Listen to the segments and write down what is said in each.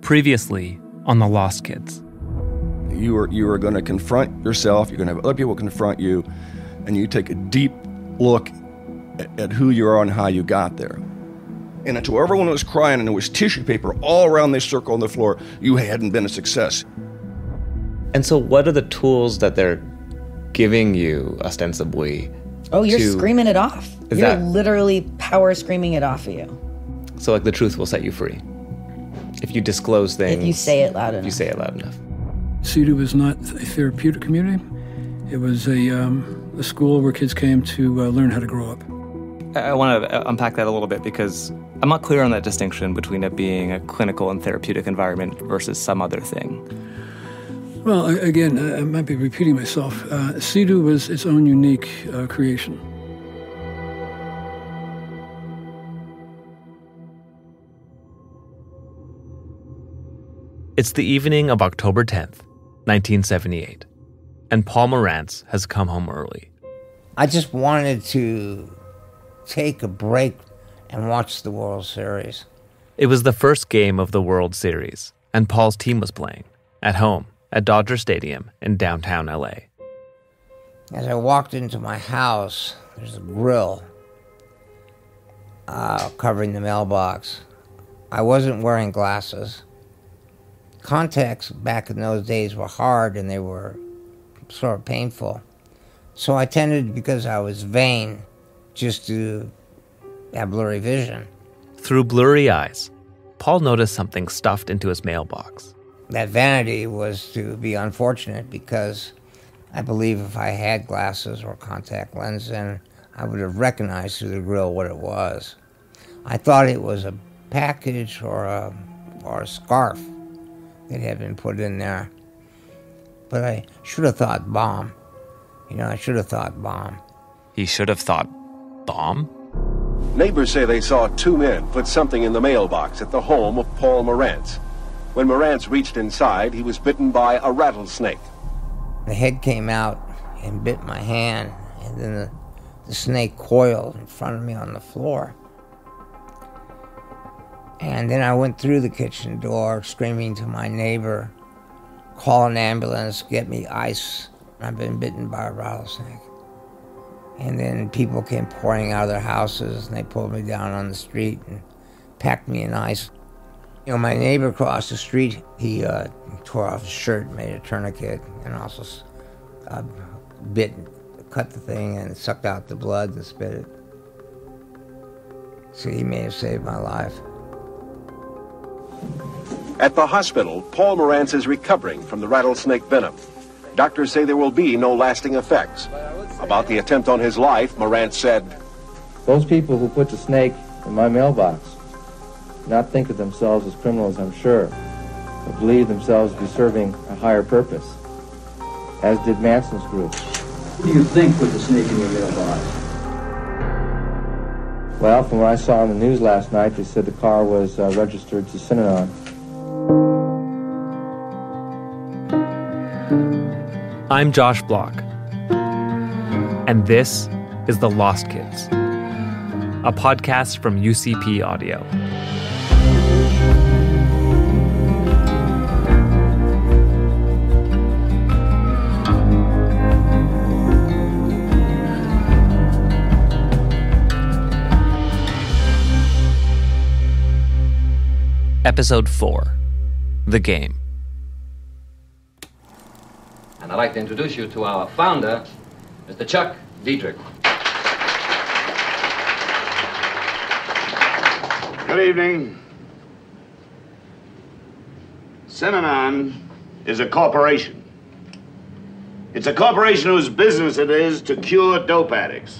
Previously on The Lost Kids. You are going to confront yourself, you're going to have other people confront you, and you take a deep look at who you are and how you got there. And until everyone was crying and there was tissue paper all around this circle on the floor, you hadn't been a success. And so what are the tools that they're giving you, ostensibly? Oh, you're screaming it off. You're literally power screaming it off of you. So like the truth will set you free. If you disclose things. If you say it loud enough. If you say it loud enough. CEDU was not a therapeutic community. It was a school where kids came to learn how to grow up. I want to unpack that a little bit because I'm not clear on that distinction between it being a clinical and therapeutic environment versus some other thing. Well, again, I might be repeating myself. CEDU was its own unique creation. It's the evening of October 10th, 1978, and Paul Morantz has come home early. I just wanted to take a break and watch the World Series. It was the first game of the World Series, and Paul's team was playing, at home, at Dodger Stadium in downtown LA. As I walked into my house, there's a grill covering the mailbox. I wasn't wearing glasses. Contacts back in those days were hard and they were sort of painful. So I tended, because I was vain, just to have blurry vision. Through blurry eyes, Paul noticed something stuffed into his mailbox. That vanity was to be unfortunate because I believe if I had glasses or contact lens, then I would have recognized through the grill what it was. I thought it was a package or a scarf that had been put in there. But I should have thought bomb. I should have thought bomb. He should have thought bomb? Neighbors say they saw two men put something in the mailbox at the home of Paul Morantz. When Morantz reached inside, he was bitten by a rattlesnake. The head came out and bit my hand, and then the snake coiled in front of me on the floor. And then I went through the kitchen door, screaming to my neighbor, call an ambulance, get me ice. I've been bitten by a rattlesnake. And then people came pouring out of their houses, and they pulled me down on the street and packed me in ice. My neighbor across the street, he tore off his shirt, made a tourniquet, and also cut the thing and sucked out the blood and spit it. So he may have saved my life. At the hospital, Paul Morantz is recovering from the rattlesnake venom. Doctors say there will be no lasting effects. About the attempt on his life, Morantz said, "Those people who put the snake in my mailbox do not think of themselves as criminals, I'm sure, but believe themselves to be serving a higher purpose, as did Manson's group." What do you think put the snake in your mailbox? Well, from what I saw on the news last night, they said the car was registered to Synanon. I'm Josh Bloch, and this is The Lost Kids, a podcast from UCP Audio. Episode 4, The Game. And I'd like to introduce you to our founder, Mr. Chuck Dietrich. Good evening. Synanon is a corporation. It's a corporation whose business it is to cure dope addicts.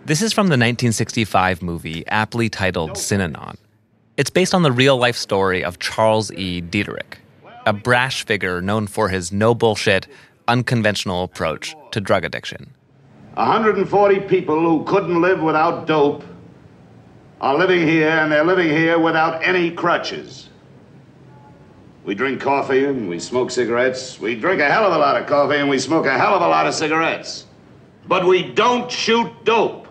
This is from the 1965 movie aptly titled Synanon. It's based on the real-life story of Charles E. Dietrich, a brash figure known for his no-bullshit, unconventional approach to drug addiction. 140 people who couldn't live without dope are living here, and they're living here without any crutches. We drink coffee and we smoke cigarettes. We drink a hell of a lot of coffee and we smoke a hell of a lot of cigarettes. But we don't shoot dope.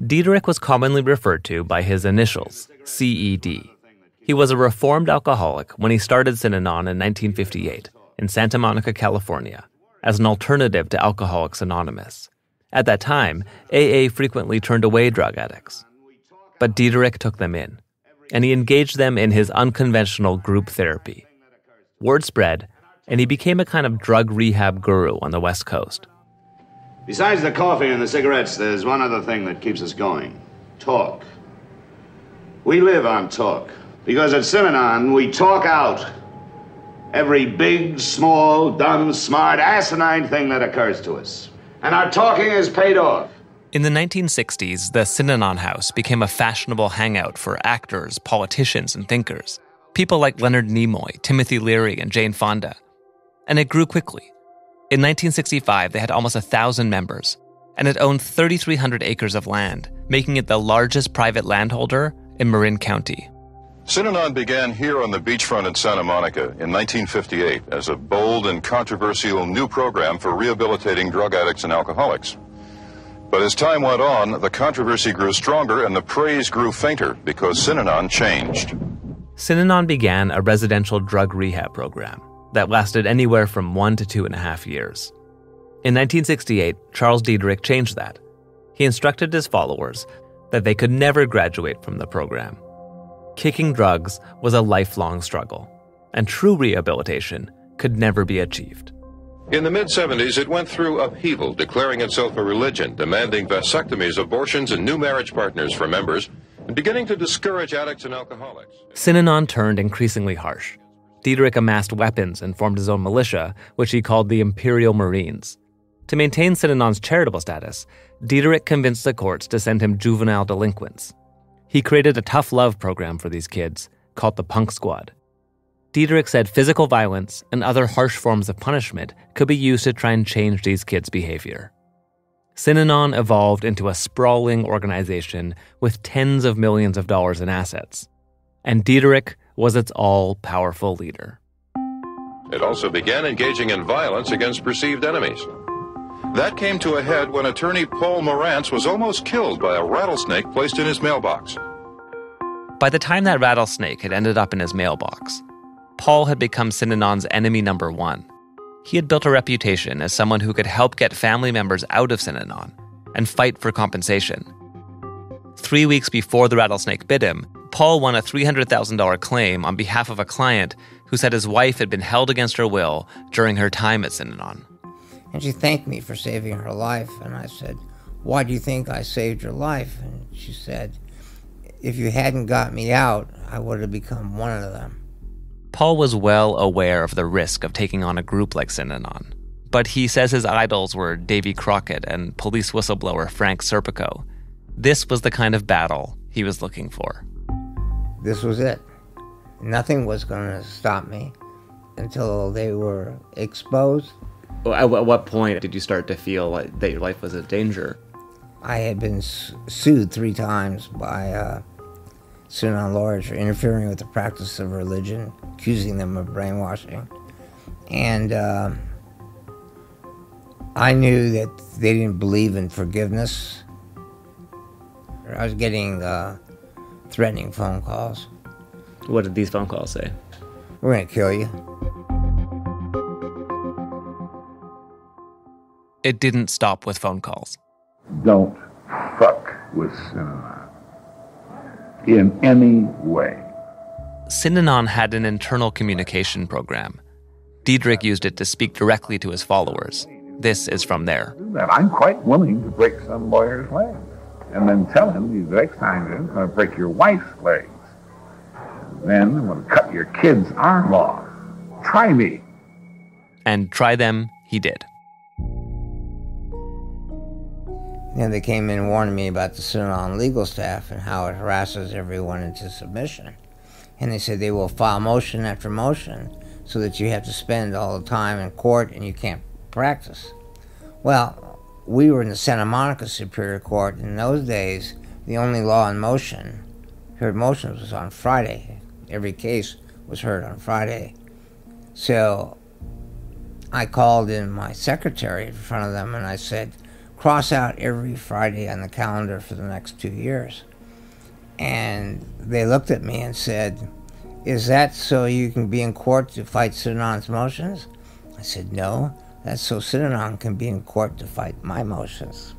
Dietrich was commonly referred to by his initials, CED. He was a reformed alcoholic when he started Synanon in 1958 in Santa Monica, California, as an alternative to Alcoholics Anonymous. At that time, AA frequently turned away drug addicts. But Diederik took them in, and he engaged them in his unconventional group therapy. Word spread, and he became a kind of drug rehab guru on the West Coast. Besides the coffee and the cigarettes, there's one other thing that keeps us going. Talk. We live on talk. Because at Synanon, we talk out every big, small, dumb, smart, asinine thing that occurs to us. And our talking has paid off. In the 1960s, the Synanon House became a fashionable hangout for actors, politicians, and thinkers. People like Leonard Nimoy, Timothy Leary, and Jane Fonda. And it grew quickly. In 1965, they had almost 1,000 members, and it owned 3,300 acres of land, making it the largest private landholder in Marin County. Synanon began here on the beachfront in Santa Monica in 1958 as a bold and controversial new program for rehabilitating drug addicts and alcoholics. But as time went on, the controversy grew stronger and the praise grew fainter because Synanon changed. Synanon began a residential drug rehab program that lasted anywhere from 1 to 2.5 years. In 1968, Charles Diederik changed that. He instructed his followers that they could never graduate from the program. Kicking drugs was a lifelong struggle, and true rehabilitation could never be achieved. In the mid-70s, it went through upheaval, declaring itself a religion, demanding vasectomies, abortions, and new marriage partners for members, and beginning to discourage addicts and alcoholics. Synanon turned increasingly harsh. Diederik amassed weapons and formed his own militia, which he called the Imperial Marines. To maintain Synanon's charitable status, Diederik convinced the courts to send him juvenile delinquents. He created a tough love program for these kids, called the Punk Squad. Diederik said physical violence and other harsh forms of punishment could be used to try and change these kids' behavior. Synanon evolved into a sprawling organization with tens of millions of dollars in assets. And Diederik was its all-powerful leader. It also began engaging in violence against perceived enemies. That came to a head when attorney Paul Morantz was almost killed by a rattlesnake placed in his mailbox. By the time that rattlesnake had ended up in his mailbox, Paul had become Synanon's enemy number one. He had built a reputation as someone who could help get family members out of Synanon and fight for compensation. 3 weeks before the rattlesnake bit him, Paul won a $300,000 claim on behalf of a client who said his wife had been held against her will during her time at Synanon. And she thanked me for saving her life. And I said, "Why do you think I saved your life?" And she said, "If you hadn't got me out, I would have become one of them." Paul was well aware of the risk of taking on a group like Synanon, but he says his idols were Davy Crockett and police whistleblower Frank Serpico. This was the kind of battle he was looking for. This was it. Nothing was going to stop me until they were exposed. At what point did you start to feel like that your life was in danger? I had been sued 3 times by Synanon lawyers for interfering with the practice of religion, accusing them of brainwashing. And I knew that they didn't believe in forgiveness. I was getting threatening phone calls. What did these phone calls say? "We're going to kill you." It didn't stop with phone calls. Don't fuck with Synanon in any way. Synanon had an internal communication program. Diederik used it to speak directly to his followers. This is from there. I'm quite willing to break some lawyer's legs and then tell him the next time I'm going to break your wife's legs. Then I'm going to cut your kid's arm off. Try me. And try them he did. And they came in and warned me about the Synanon legal staff and how it harasses everyone into submission. And they said they will file motion after motion so that you have to spend all the time in court and you can't practice. Well, we were in the Santa Monica Superior Court. In those days, the only law in motion, heard motions, was on Friday. Every case was heard on Friday. So I called in my secretary in front of them and I said, "Cross out every Friday on the calendar for the next 2 years." And they looked at me and said, is that so you can be in court to fight Sydenon's motions? I said, no, that's so Sydenon can be in court to fight my motions.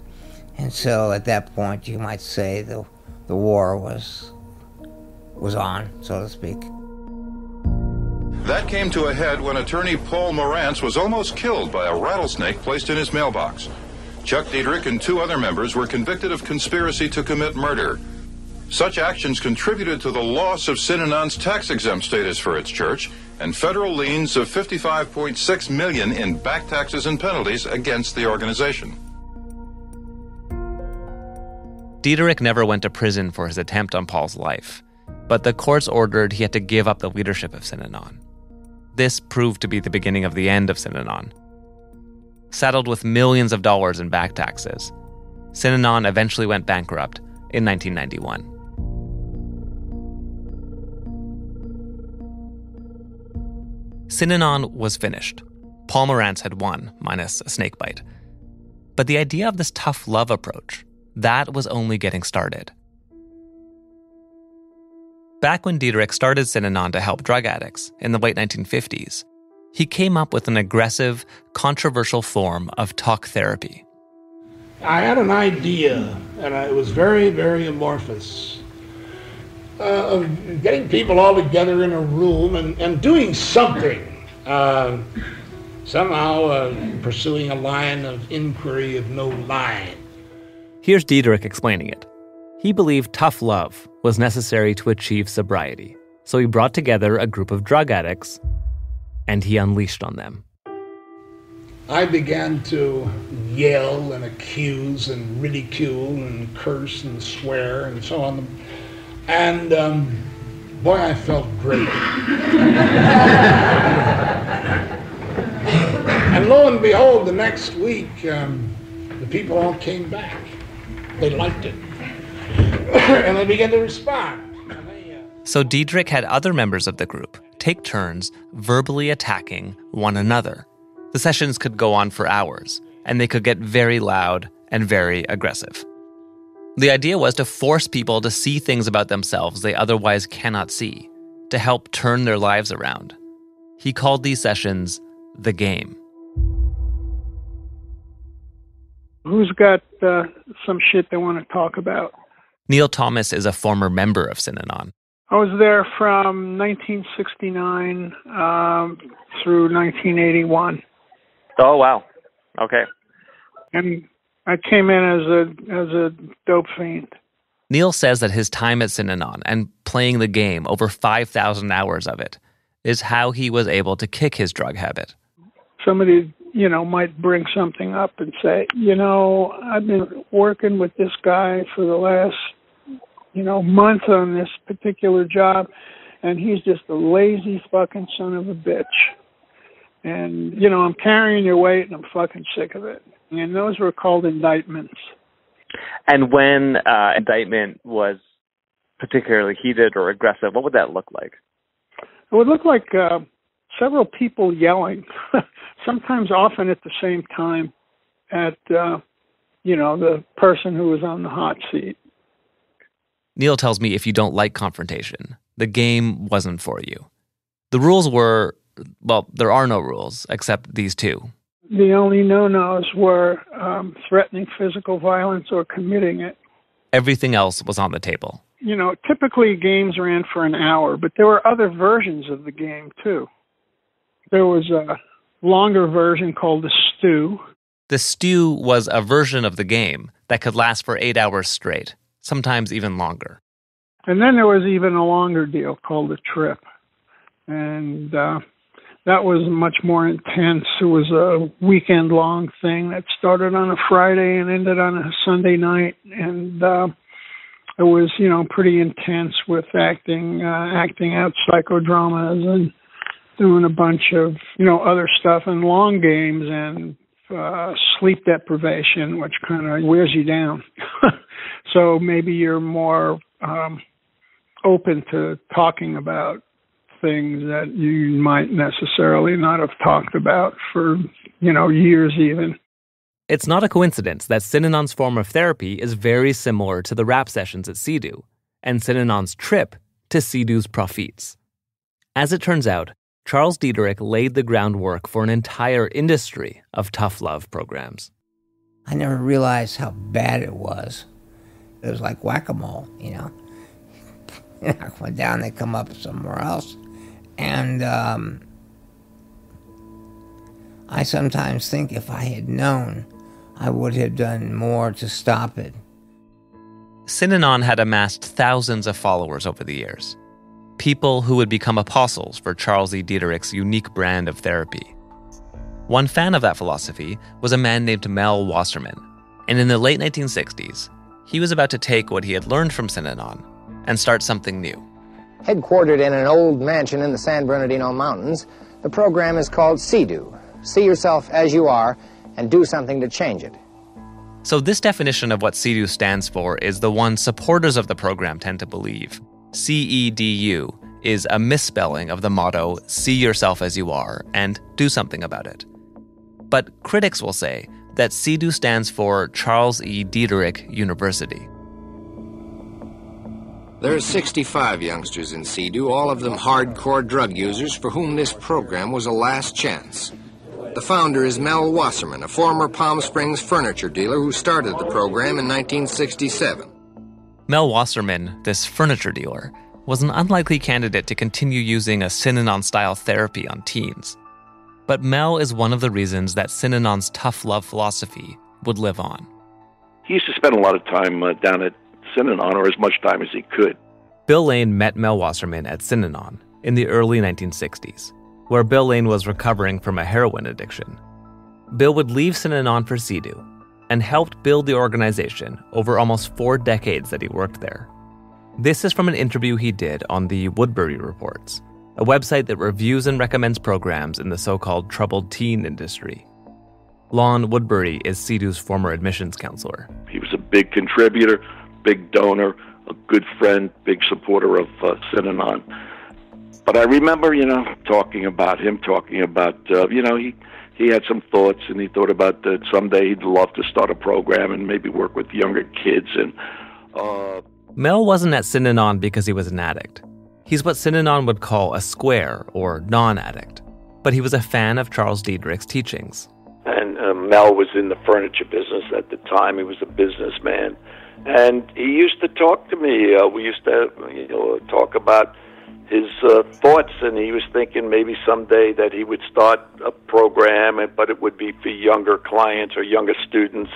And so at that point, you might say the war was on, so to speak. That came to a head when attorney Paul Morantz was almost killed by a rattlesnake placed in his mailbox. Chuck Diederich and 2 other members were convicted of conspiracy to commit murder. Such actions contributed to the loss of Sydenon's tax-exempt status for its church and federal liens of $55.6 million in back taxes and penalties against the organization. Diederich never went to prison for his attempt on Paul's life, but the courts ordered he had to give up the leadership of Sydenon. This proved to be the beginning of the end of Sydenon. Saddled with millions of dollars in back taxes, Sydenon eventually went bankrupt in 1991. Sydenon was finished. Paul Morantz had won, minus a snakebite. But the idea of this tough love approach, that was only getting started. Back when Diederich started Sydenon to help drug addicts in the late 1950s, he came up with an aggressive, controversial form of talk therapy. I had an idea, and it was very, very amorphous, of getting people all together in a room and doing something, somehow pursuing a line of inquiry of no line. Here's Diederich explaining it. He believed tough love was necessary to achieve sobriety, so he brought together a group of drug addicts, and he unleashed on them. I began to yell and accuse and ridicule and curse and swear and so on. And boy, I felt great. And lo and behold, the next week, the people all came back. They liked it. And they began to respond. So Diederich had other members of the group take turns verbally attacking one another. The sessions could go on for hours, and they could get very loud and very aggressive. The idea was to force people to see things about themselves they otherwise cannot see, to help turn their lives around. He called these sessions the game. Who's got some shit they want to talk about? Neil Thomas is a former member of Sydenon. I was there from 1969 through 1981. Oh, wow. Okay. And I came in as a dope fiend. Neil says that his time at Sydenon and playing the game, over 5,000 hours of it, is how he was able to kick his drug habit. Somebody, might bring something up and say, I've been working with this guy for the last, month on this particular job, and he's just a lazy fucking son of a bitch. And, I'm carrying your weight and I'm fucking sick of it. And those were called indictments. And when indictment was particularly heated or aggressive, what would that look like? It would look like several people yelling, sometimes often at the same time at, the person who was on the hot seat. Neil tells me if you don't like confrontation, the game wasn't for you. The rules were, well, there are no rules except these two. The only no-nos were threatening physical violence or committing it. Everything else was on the table. Typically games ran for an hour, but there were other versions of the game, too. There was a longer version called the stew. The stew was a version of the game that could last for 8 hours straight, sometimes even longer. And then there was even a longer deal called the trip. And that was much more intense. It was a weekend-long thing that started on a Friday and ended on a Sunday night. And it was, pretty intense with acting out psychodramas and doing a bunch of, other stuff and long games and sleep deprivation, which kind of wears you down. So maybe you're more open to talking about things that you might necessarily not have talked about for, years even. It's not a coincidence that Sydenon's form of therapy is very similar to the rap sessions at CEDU, and Sydenon's trip to CEDU's profits. As it turns out, Charles Diederich laid the groundwork for an entire industry of tough love programs. I never realized how bad it was. It was like whack-a-mole, you know. You knock one down, they come up somewhere else. And I sometimes think if I had known, I would have done more to stop it. Synanon had amassed thousands of followers over the years. People who would become apostles for Charles E. Diederich's unique brand of therapy. One fan of that philosophy was a man named Mel Wasserman, and in the late 1960s, he was about to take what he had learned from Synanon and start something new. Headquartered in an old mansion in the San Bernardino Mountains, the program is called CEDU. See yourself as you are and do something to change it. So this definition of what CEDU stands for is the one supporters of the program tend to believe. CEDU is a misspelling of the motto, see yourself as you are, and do something about it. But critics will say that CEDU stands for Charles E. Diederich University. There are 65 youngsters in CEDU, all of them hardcore drug users for whom this program was a last chance. The founder is Mel Wasserman, a former Palm Springs furniture dealer who started the program in 1967. Mel Wasserman, this furniture dealer, was an unlikely candidate to continue using a Synanon-style therapy on teens. But Mel is one of the reasons that Synanon's tough love philosophy would live on. He used to spend a lot of time down at Synanon, or as much time as he could. Bill Lane met Mel Wasserman at Synanon in the early 1960s, where Bill Lane was recovering from a heroin addiction. Bill would leave Synanon for CEDU and helped build the organization over almost 4 decades that he worked there. This is from an interview he did on the Woodbury Reports, a website that reviews and recommends programs in the so-called troubled teen industry. Lon Woodbury is CEDU's former admissions counselor. He was a big contributor, big donor, a good friend, big supporter of Synanon. But I remember, talking about him, he had some thoughts, and he thought about that someday he'd love to start a program and maybe work with younger kids. And Mel wasn't at Synanon because he was an addict. He's what Synanon would call a square or non-addict. But he was a fan of Charles Diederich's teachings. And Mel was in the furniture business at the time. He was a businessman. And he used to talk to me. We used to talk about his thoughts, and he was thinking maybe someday that he would start a program, but it would be for younger clients or younger students.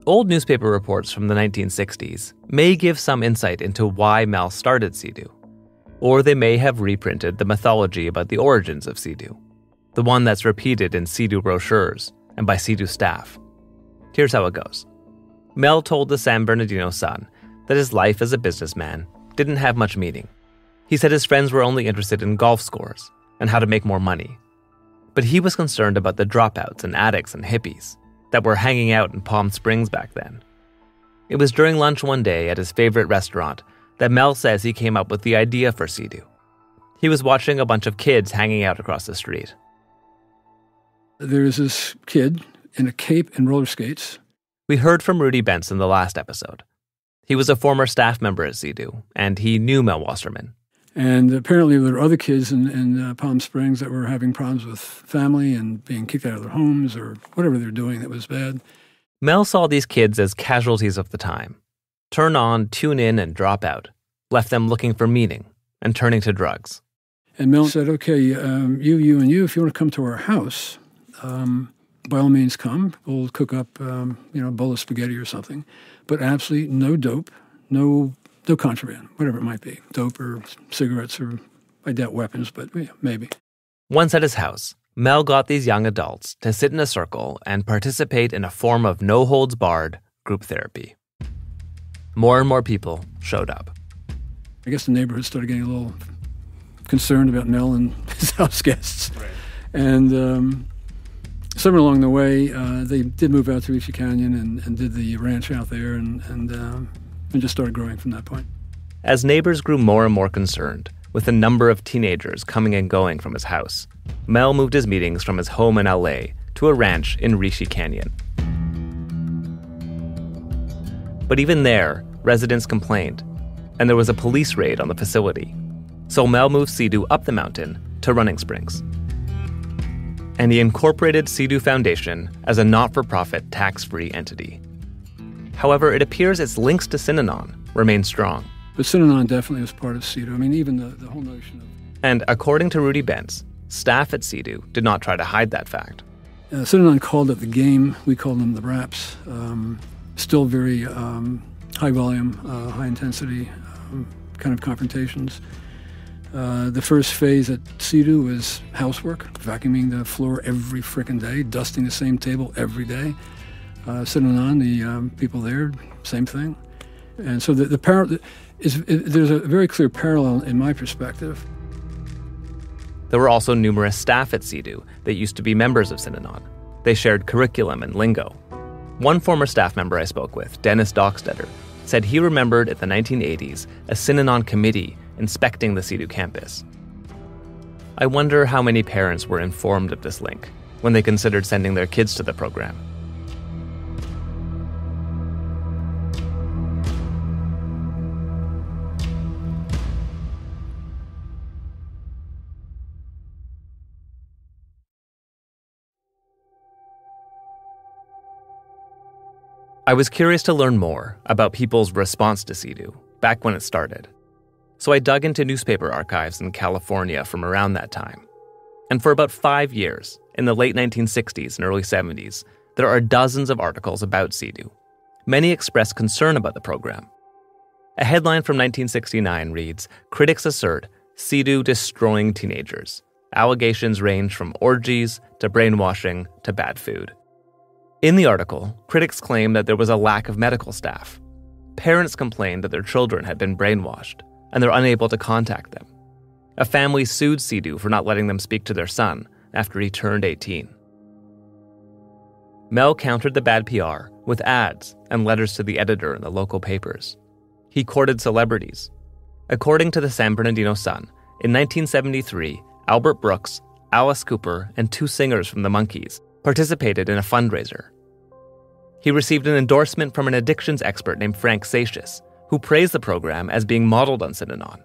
Old newspaper reports from the 1960s may give some insight into why Mel started CEDU, or they may have reprinted the mythology about the origins of CEDU, the one that's repeated in CEDU brochures and by CEDU staff. Here's how it goes. Mel told the San Bernardino Sun that his life as a businessman didn't have much meaning. He said his friends were only interested in golf scores and how to make more money. But he was concerned about the dropouts and addicts and hippies that were hanging out in Palm Springs back then. It was during lunch one day at his favorite restaurant that Mel says he came up with the idea for CEDU. He was watching a bunch of kids hanging out across the street. There's this kid in a cape and roller skates. We heard from Rudy Benson the last episode. He was a former staff member at CEDU, and he knew Mel Wasserman. And apparently there were other kids in Palm Springs that were having problems with family and being kicked out of their homes or whatever they're doing that was bad. Mel saw these kids as casualties of the time. Turn on, tune in, and drop out. Left them looking for meaning and turning to drugs. And Mel said, okay, you, and you, if you want to come to our house, by all means come. We'll cook up, a bowl of spaghetti or something. But absolutely no dope, no contraband, whatever it might be. Dope or cigarettes or, I doubt weapons, but yeah, maybe. Once at his house, Mel got these young adults to sit in a circle and participate in a form of no-holds-barred group therapy. More and more people showed up. I guess the neighborhood started getting a little concerned about Mel and his house guests. Right. And somewhere along the way, they did move out to Ricci Canyon and did the ranch out there and just started growing from that point. As neighbors grew more and more concerned with the number of teenagers coming and going from his house, Mel moved his meetings from his home in L.A. to a ranch in Ricci Canyon. But even there, residents complained, and there was a police raid on the facility. So Mel moved CEDU up the mountain to Running Springs. And he incorporated CEDU Foundation as a not-for-profit, tax-free entity. However, it appears its links to Synanon remain strong. But Synanon definitely was part of CEDU. I mean, even the whole notion of... And according to Rudy Bentz, staff at CEDU did not try to hide that fact. Synanon called it the game. We called them the raps. Still very high volume, high intensity kind of confrontations. The first phase at CEDU was housework, vacuuming the floor every frickin' day, dusting the same table every day. Synanon, the people there, same thing. And so there's a very clear parallel in my perspective. There were also numerous staff at CEDU that used to be members of Synanon. They shared curriculum and lingo. One former staff member I spoke with, Dennis Dockstetter, said he remembered in the 1980s a Synanon committee inspecting the CEDU campus. I wonder how many parents were informed of this link when they considered sending their kids to the program. I was curious to learn more about people's response to CEDU back when it started. So I dug into newspaper archives in California from around that time. And for about 5 years, in the late 1960s and early 70s, there are dozens of articles about CEDU. Many expressed concern about the program. A headline from 1969 reads, "Critics assert CEDU destroying teenagers. Allegations range from orgies to brainwashing to bad food." In the article, critics claim that there was a lack of medical staff. Parents complained that their children had been brainwashed, and they're unable to contact them. A family sued CEDU for not letting them speak to their son after he turned 18. Mel countered the bad PR with ads and letters to the editor in the local papers. He courted celebrities. According to the San Bernardino Sun, in 1973, Albert Brooks, Alice Cooper, and 2 singers from the Monkees participated in a fundraiser. He received an endorsement from an addictions expert named Frank Satius, who praised the program as being modeled on Synanon.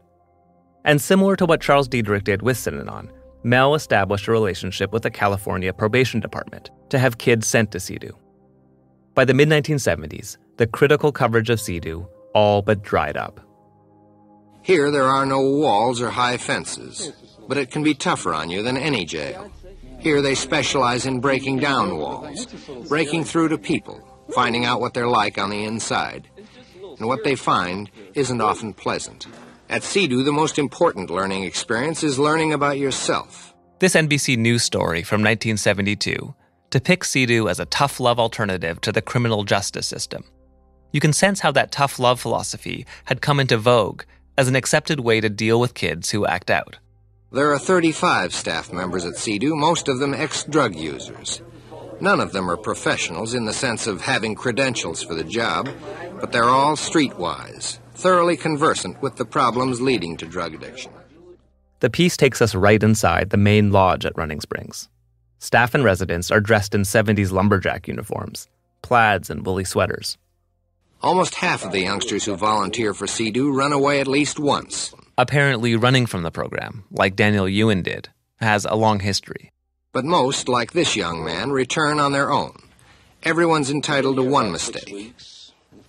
And similar to what Charles Diederich did with Synanon, Mel established a relationship with the California Probation Department to have kids sent to CEDU. By the mid-1970s, the critical coverage of CEDU all but dried up. Here there are no walls or high fences, but it can be tougher on you than any jail. Here they specialize in breaking down walls, breaking through to people, finding out what they're like on the inside. And what they find isn't often pleasant. At CEDU, the most important learning experience is learning about yourself. This NBC News story from 1972 depicts CEDU as a tough love alternative to the criminal justice system. You can sense how that tough love philosophy had come into vogue as an accepted way to deal with kids who act out. There are 35 staff members at CEDU, most of them ex-drug users. None of them are professionals in the sense of having credentials for the job, but they're all streetwise, thoroughly conversant with the problems leading to drug addiction. The piece takes us right inside the main lodge at Running Springs. Staff and residents are dressed in 70s lumberjack uniforms, plaids and woolly sweaters. Almost half of the youngsters who volunteer for CEDU run away at least once. Apparently running from the program, like Daniel Ewan did, has a long history. But most, like this young man, return on their own. Everyone's entitled to one mistake.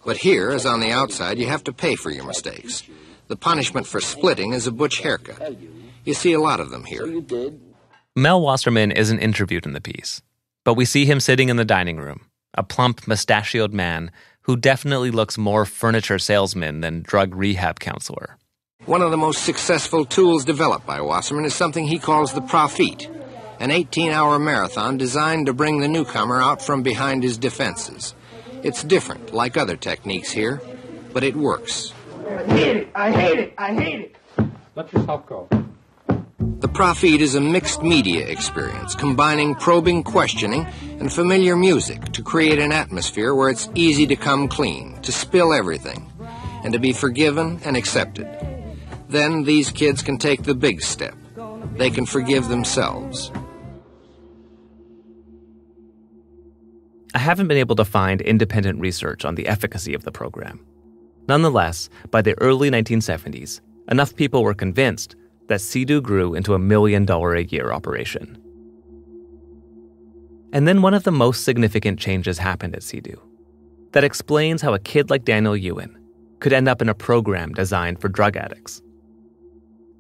But here, as on the outside, you have to pay for your mistakes. The punishment for splitting is a butch haircut. You see a lot of them here. Mel Wasserman isn't interviewed in the piece, but we see him sitting in the dining room, a plump, mustachioed man who definitely looks more furniture salesman than drug rehab counselor. One of the most successful tools developed by Wasserman is something he calls the Profit, an 18-hour marathon designed to bring the newcomer out from behind his defenses. It's different, like other techniques here, but it works. I hate it, I hate it, I hate it. Let yourself go. The Profit is a mixed media experience, combining probing questioning and familiar music to create an atmosphere where it's easy to come clean, to spill everything, and to be forgiven and accepted. Then these kids can take the big step. They can forgive themselves. I haven't been able to find independent research on the efficacy of the program. Nonetheless, by the early 1970s, enough people were convinced that CEDU grew into $1 million a year operation. And then one of the most significant changes happened at CEDU that explains how a kid like Daniel Ewan could end up in a program designed for drug addicts.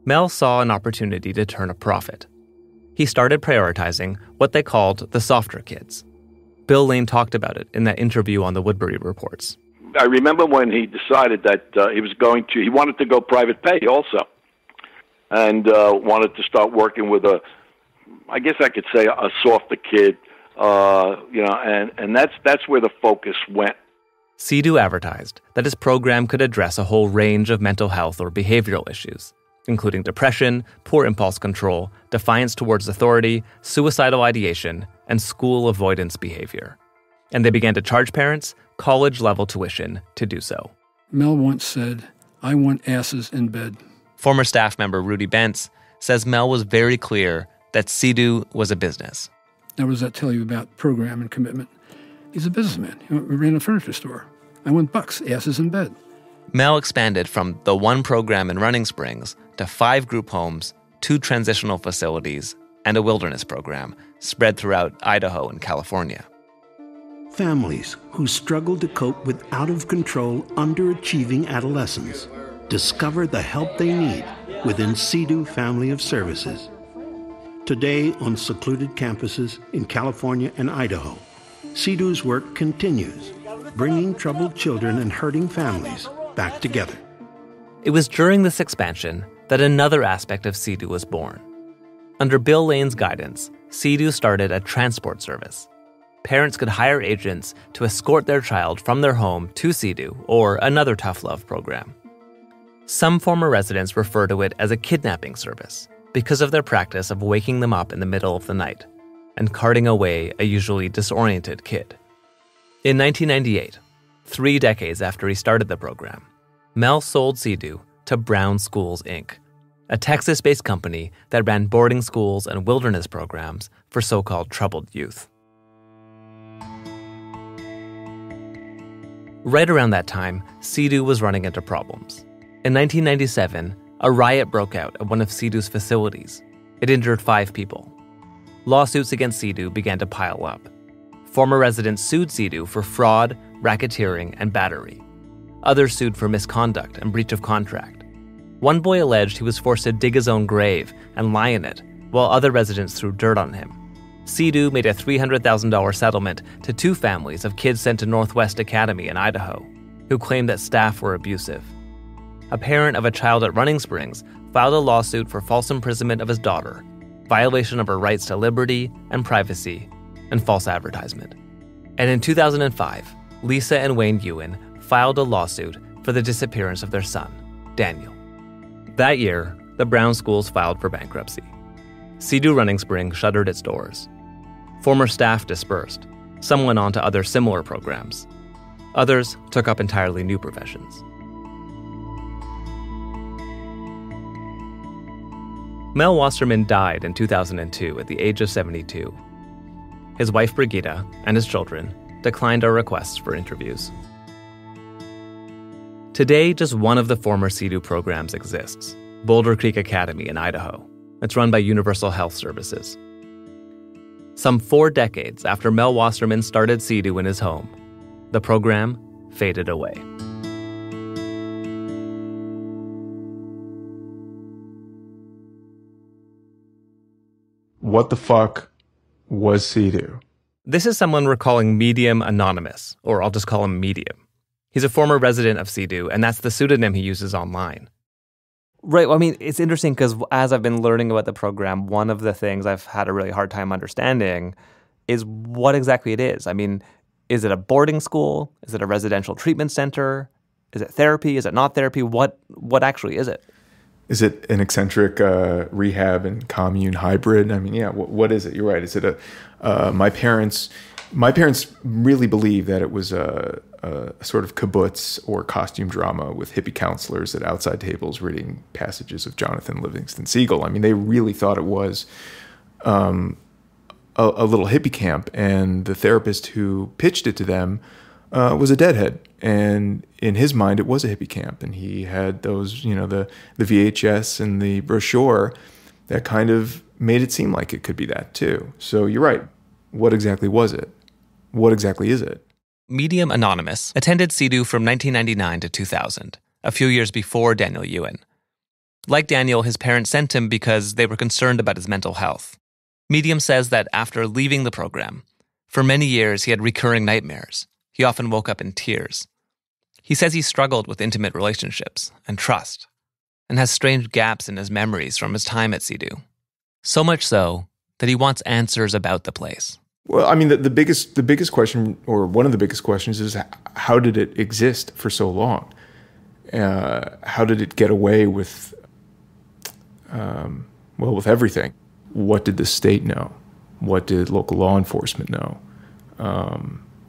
Mel saw an opportunity to turn a profit. He started prioritizing what they called the softer kids. Bill Lane talked about it in that interview on the Woodbury Reports. I remember when he decided that he wanted to go private pay also, and wanted to start working with I guess I could say a softer kid, and that's where the focus went. CEDU advertised that his program could address a whole range of mental health or behavioral issues, including depression, poor impulse control, defiance towards authority, suicidal ideation, and school avoidance behavior. And they began to charge parents college-level tuition to do so. Mel once said, "I want asses in bed." Former staff member Rudy Bentz says Mel was very clear that CEDU was a business. Now, what does that tell you about program and commitment? He's a businessman. He ran a furniture store. I want bucks, asses in bed. Mel expanded from the one program in Running Springs to 5 group homes, 2 transitional facilities, and a wilderness program spread throughout Idaho and California. Families who struggle to cope with out-of-control, underachieving adolescents discover the help they need within CEDU Family of Services. Today, on secluded campuses in California and Idaho, CEDU's work continues, bringing troubled children and hurting families back together. It was during this expansion that another aspect of CEDU was born. Under Bill Lane's guidance, CEDU started a transport service. Parents could hire agents to escort their child from their home to CEDU or another tough love program. Some former residents refer to it as a kidnapping service because of their practice of waking them up in the middle of the night and carting away a usually disoriented kid. In 1998, 3 decades after he started the program, Mel sold CEDU to Brown Schools, Inc., a Texas-based company that ran boarding schools and wilderness programs for so-called troubled youth. Right around that time, CEDU was running into problems. In 1997, a riot broke out at one of CEDU's facilities. It injured 5 people. Lawsuits against CEDU began to pile up. Former residents sued CEDU for fraud, racketeering, and battery. Others sued for misconduct and breach of contract. One boy alleged he was forced to dig his own grave and lie in it, while other residents threw dirt on him. CEDU made a $300,000 settlement to 2 families of kids sent to Northwest Academy in Idaho, who claimed that staff were abusive. A parent of a child at Running Springs filed a lawsuit for false imprisonment of his daughter, violation of her rights to liberty and privacy, and false advertisement. And in 2005, Lisa and Wayne Ewan filed a lawsuit for the disappearance of their son, Daniel. That year, the Brown schools filed for bankruptcy. CEDU Running Springs shuttered its doors. Former staff dispersed. Some went on to other similar programs. Others took up entirely new professions. Mel Wasserman died in 2002 at the age of 72. His wife, Brigitte, and his children declined our requests for interviews. Today, just one of the former CEDU programs exists, Boulder Creek Academy in Idaho. It's run by Universal Health Services. Some 4 decades after Mel Wasserman started CEDU in his home, the program faded away. What the fuck was CEDU? This is someone we're calling Medium Anonymous, or I'll just call him Medium. He's a former resident of CEDU, and that's the pseudonym he uses online. Right. Well, I mean, it's interesting because as I've been learning about the program, one of the things I've had a really hard time understanding is what exactly it is. I mean, is it a boarding school? Is it a residential treatment center? Is it therapy? Is it not therapy? What actually is it? Is it an eccentric rehab and commune hybrid? I mean, yeah, what is it? You're right. Is it my parents really believe that it was a sort of kibbutz or costume drama with hippie counselors at outside tables reading passages of Jonathan Livingston Seagull. I mean, they really thought it was a little hippie camp, and the therapist who pitched it to them was a deadhead. And in his mind, it was a hippie camp. And he had those, the VHS and the brochure that kind of made it seem like it could be that too. So you're right. What exactly was it? What exactly is it? Medium Anonymous attended CEDU from 1999 to 2000, a few years before Daniel Ewan. Like Daniel, his parents sent him because they were concerned about his mental health. Medium says that after leaving the program, for many years he had recurring nightmares. He often woke up in tears. He says he struggled with intimate relationships and trust, and has strange gaps in his memories from his time at CEDU. So much so that he wants answers about the place. Well, I mean, the biggest question, or one of the biggest questions, is how did it exist for so long? How did it get away with, with everything? What did the state know? What did local law enforcement know?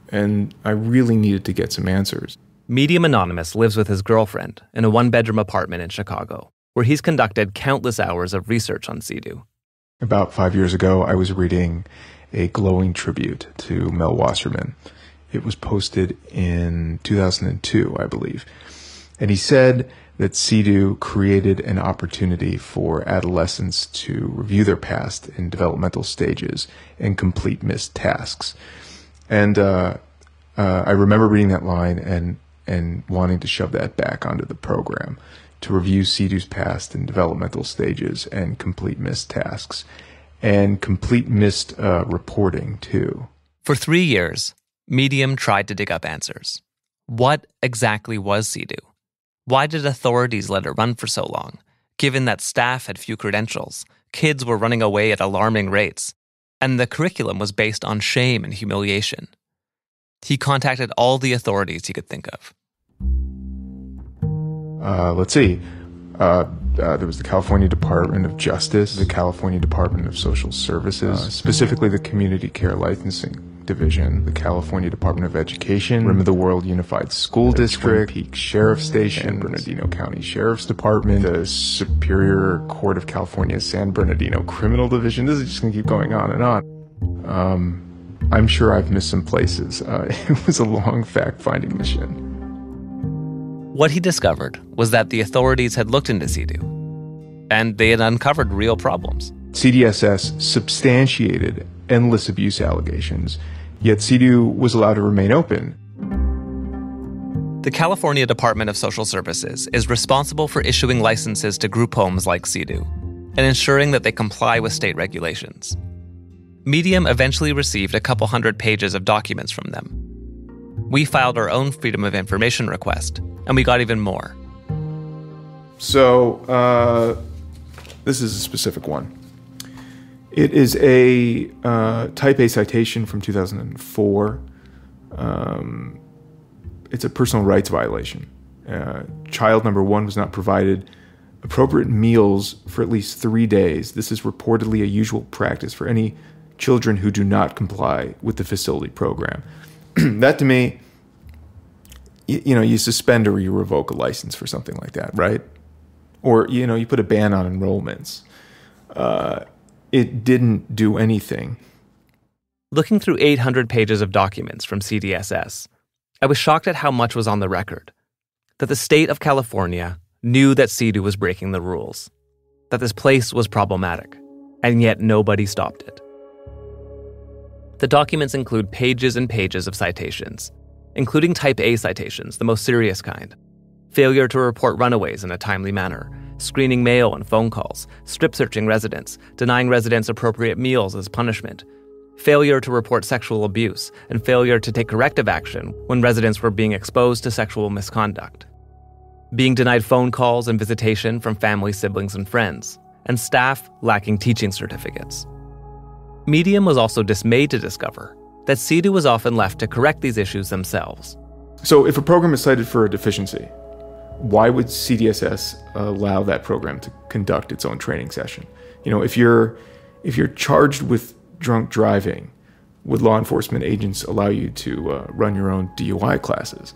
And I really needed to get some answers. Medium Anonymous lives with his girlfriend in a one-bedroom apartment in Chicago, where he's conducted countless hours of research on CEDU. About 5 years ago, I was reading a glowing tribute to Mel Wasserman. It was posted in 2002, I believe. And he said that CEDU created an opportunity for adolescents to review their past in developmental stages and complete missed tasks. And I remember reading that line and wanting to shove that back onto the program, to review CEDU's past in developmental stages and complete missed tasks, and complete missed reporting, too. For 3 years, Medium tried to dig up answers. What exactly was CEDU? Why did authorities let it run for so long, given that staff had few credentials, kids were running away at alarming rates, and the curriculum was based on shame and humiliation? He contacted all the authorities he could think of. Let's see. There was the California Department of Justice, the California Department of Social Services, specifically the Community Care Licensing Division, the California Department of Education, Rim of the World Unified School District, Twin Peaks Sheriff Station, San Bernardino County Sheriff's Department, the Superior Court of California's San Bernardino Criminal Division. This is just going to keep going on and on. I'm sure I've missed some places. It was a long fact-finding mission. What he discovered was that the authorities had looked into CEDU, and they had uncovered real problems. CDSS substantiated endless abuse allegations, yet CEDU was allowed to remain open. The California Department of Social Services is responsible for issuing licenses to group homes like CEDU and ensuring that they comply with state regulations. Medium eventually received a couple hundred pages of documents from them. We filed our own Freedom of Information request, and we got even more. So, this is a specific one. It is a Type A citation from 2004. It's a personal rights violation. Child number 1 was not provided appropriate meals for at least 3 days. This is reportedly a usual practice for any children who do not comply with the facility program. That, to me, you suspend or you revoke a license for something like that, right? Or, you put a ban on enrollments. It didn't do anything. Looking through 800 pages of documents from CDSS, I was shocked at how much was on the record. That the state of California knew that CEDU was breaking the rules. That this place was problematic, and yet nobody stopped it. The documents include pages and pages of citations, including Type A citations, the most serious kind. Failure to report runaways in a timely manner, screening mail and phone calls, strip-searching residents, denying residents appropriate meals as punishment, failure to report sexual abuse, and failure to take corrective action when residents were being exposed to sexual misconduct. Being denied phone calls and visitation from family, siblings, and friends, and staff lacking teaching certificates. Medium was also dismayed to discover that CEDU was often left to correct these issues themselves. So if a program is cited for a deficiency, why would CDSS allow that program to conduct its own training session? If you're charged with drunk driving, would law enforcement agents allow you to run your own DUI classes?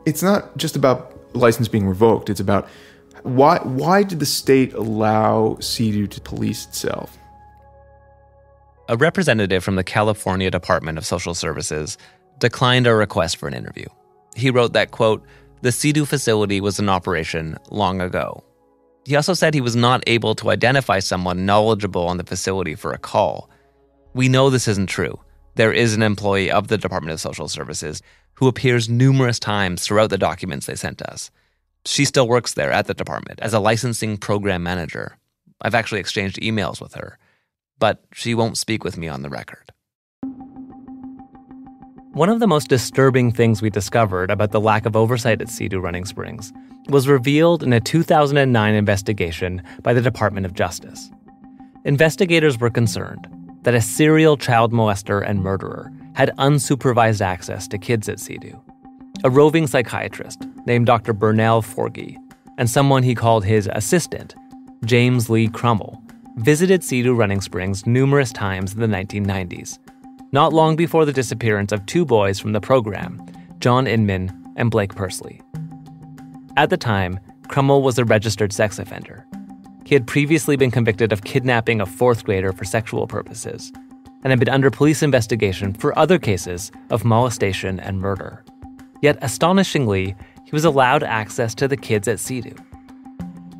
It's not just about license being revoked. It's about why did the state allow CEDU to police itself? A representative from the California Department of Social Services declined our request for an interview. He wrote that, quote, "The CEDU facility was in operation long ago." He also said he was not able to identify someone knowledgeable on the facility for a call. We know this isn't true. There is an employee of the Department of Social Services who appears numerous times throughout the documents they sent us. She still works there at the department as a licensing program manager. I've actually exchanged emails with her, but she won't speak with me on the record. One of the most disturbing things we discovered about the lack of oversight at CEDU Running Springs was revealed in a 2009 investigation by the Department of Justice. Investigators were concerned that a serial child molester and murderer had unsupervised access to kids at CEDU. A roving psychiatrist named Dr. Bernal Forgey and someone he called his assistant, James Lee Crummell, visited CEDU Running Springs numerous times in the 1990s, not long before the disappearance of two boys from the program, John Inman and Blake Pursley. At the time, Crummell was a registered sex offender. He had previously been convicted of kidnapping a fourth grader for sexual purposes and had been under police investigation for other cases of molestation and murder. Yet, astonishingly, he was allowed access to the kids at CEDU.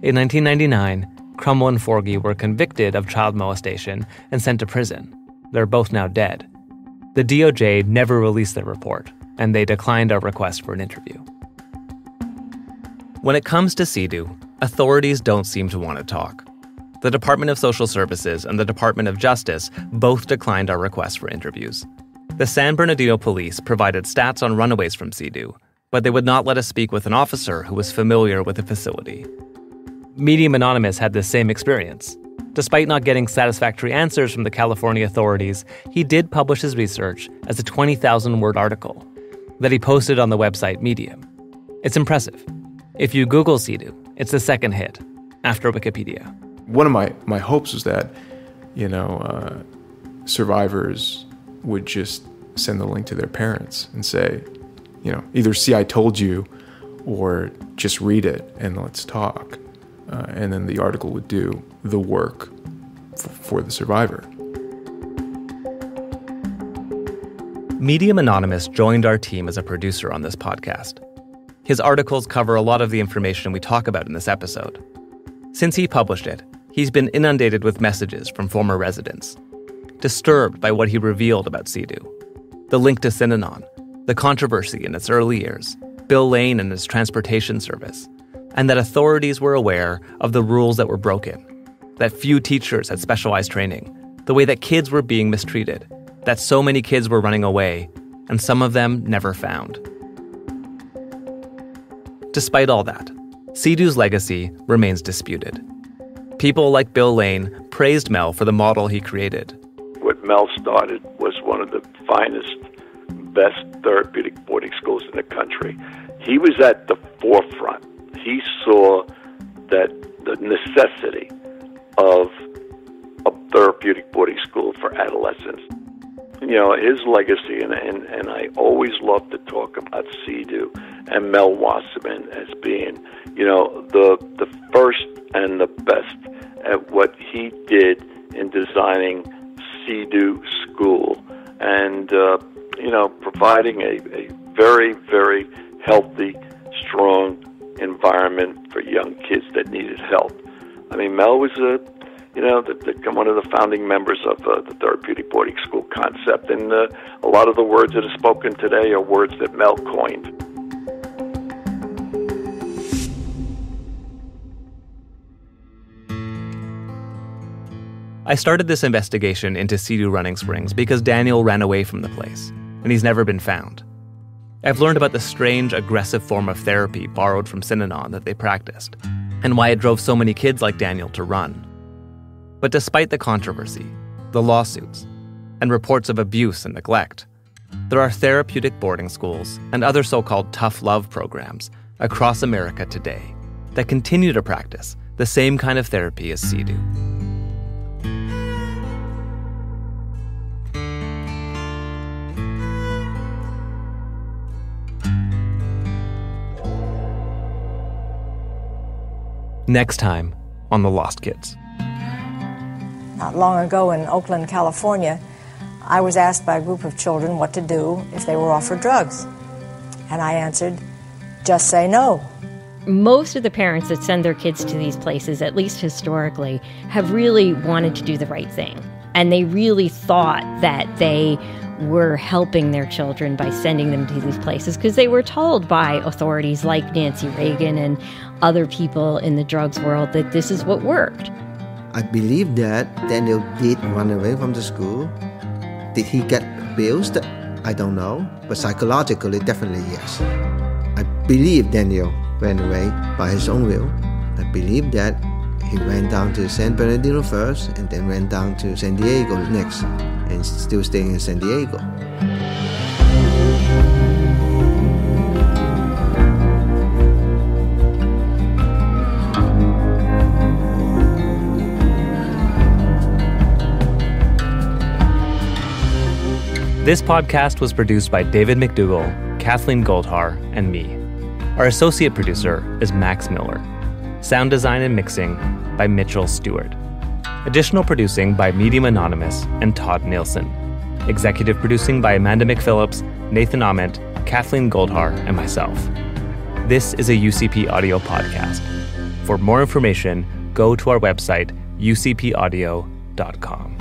In 1999, Crummell and Forgey were convicted of child molestation and sent to prison. They're both now dead. The DOJ never released their report, and they declined our request for an interview. When it comes to CEDU, authorities don't seem to want to talk. The Department of Social Services and the Department of Justice both declined our request for interviews. The San Bernardino police provided stats on runaways from CEDU, but they would not let us speak with an officer who was familiar with the facility. Medium Anonymous had the same experience. Despite not getting satisfactory answers from the California authorities, he did publish his research as a 20,000-word article that he posted on the website Medium. It's impressive. If you Google CEDU, it's the second hit, after Wikipedia. One of my hopes was that, survivors would just send the link to their parents and say, either see I told you or just read it and let's talk. And then the article would do the work for the survivor. Medium Anonymous joined our team as a producer on this podcast. His articles cover a lot of the information we talk about in this episode. Since he published it, he's been inundated with messages from former residents, disturbed by what he revealed about CEDU, the link to Synanon, the controversy in its early years, Bill Lane and his transportation service, and that authorities were aware of the rules that were broken, that few teachers had specialized training, the way that kids were being mistreated, that so many kids were running away, and some of them never found. Despite all that, CEDU's legacy remains disputed. People like Bill Lane praised Mel for the model he created. What Mel started was one of the finest, best therapeutic boarding schools in the country. He was at the forefront. He saw that the necessity of a therapeutic boarding school for adolescents. His legacy, and I always love to talk about CEDU and Mel Wasserman as being, the first and the best at what he did in designing CEDU school and, providing a very, very healthy, strong environment for young kids that needed help. I mean, Mel was one of the founding members of the therapeutic boarding school concept, and a lot of the words that are spoken today are words that Mel coined. I started this investigation into CEDU Running Springs because Daniel ran away from the place, and he's never been found. I've learned about the strange, aggressive form of therapy borrowed from Synanon that they practiced, and why it drove so many kids like Daniel to run. But despite the controversy, the lawsuits, and reports of abuse and neglect, there are therapeutic boarding schools and other so-called tough love programs across America today that continue to practice the same kind of therapy as CEDU. Next time on The Lost Kids. Not long ago in Oakland, California, I was asked by a group of children what to do if they were offered drugs. And I answered, just say no. Most of the parents that send their kids to these places, at least historically, have really wanted to do the right thing. And they really thought that they were helping their children by sending them to these places because they were told by authorities like Nancy Reagan and other people in the drugs world that this is what worked. I believe that Daniel did run away from the school. Did he get abused? I don't know. But psychologically, definitely yes. I believe Daniel ran away by his own will. I believe that he went down to San Bernardino first and then went down to San Diego next and still staying in San Diego. This podcast was produced by David McDougall, Kathleen Goldhar, and me. Our associate producer is Max Miller. Sound design and mixing by Mitchell Stuart. Additional producing by Medium Anonymous and Todd Nilssen. Executive producing by Amanda McPhillips, Nathan Ament, Kathleen Goldhar, and myself. This is a UCP Audio podcast. For more information, go to our website, ucpaudio.com.